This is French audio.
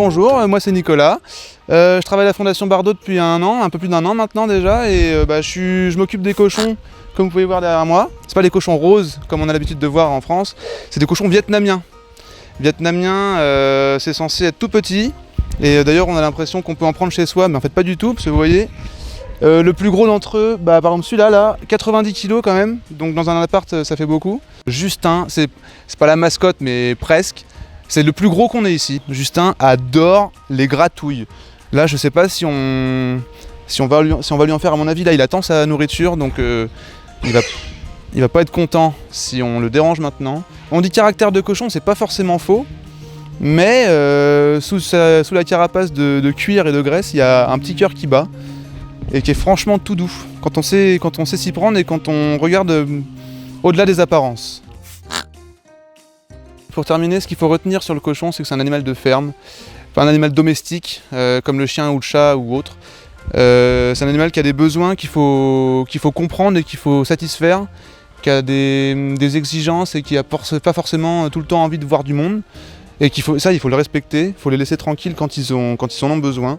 bonjour, moi c'est Nicolas. Je travaille à la Fondation Bardot depuis un an, un peu plus d'un an maintenant déjà, et je m'occupe des cochons, comme vous pouvez voir derrière moi. C'est pas des cochons roses, comme on a l'habitude de voir en France, c'est des cochons vietnamiens. C'est censé être tout petit, et d'ailleurs on a l'impression qu'on peut en prendre chez soi, mais en fait pas du tout, parce que vous voyez, le plus gros d'entre eux, par exemple celui-là, 90 kg quand même, donc dans un appart ça fait beaucoup. Justin, c'est pas la mascotte, mais presque. C'est le plus gros qu'on ait ici. Justin adore les gratouilles. Là, je sais pas si on va lui en faire, à mon avis. Là, il attend sa nourriture, donc il va pas être content si on le dérange maintenant. On dit caractère de cochon, c'est pas forcément faux, mais sous la carapace de cuir et de graisse, il y a un petit cœur qui bat et qui est franchement tout doux. Quand on sait s'y prendre et quand on regarde au-delà des apparences. Pour terminer, ce qu'il faut retenir sur le cochon, c'est que c'est un animal de ferme, pas un animal domestique, comme le chien ou le chat ou autre. C'est un animal qui a des besoins qu'il faut comprendre et qu'il faut satisfaire, qui a des exigences et qui n'a pas forcément tout le temps envie de voir du monde. Et il faut le respecter, il faut les laisser tranquilles quand ils en ont besoin.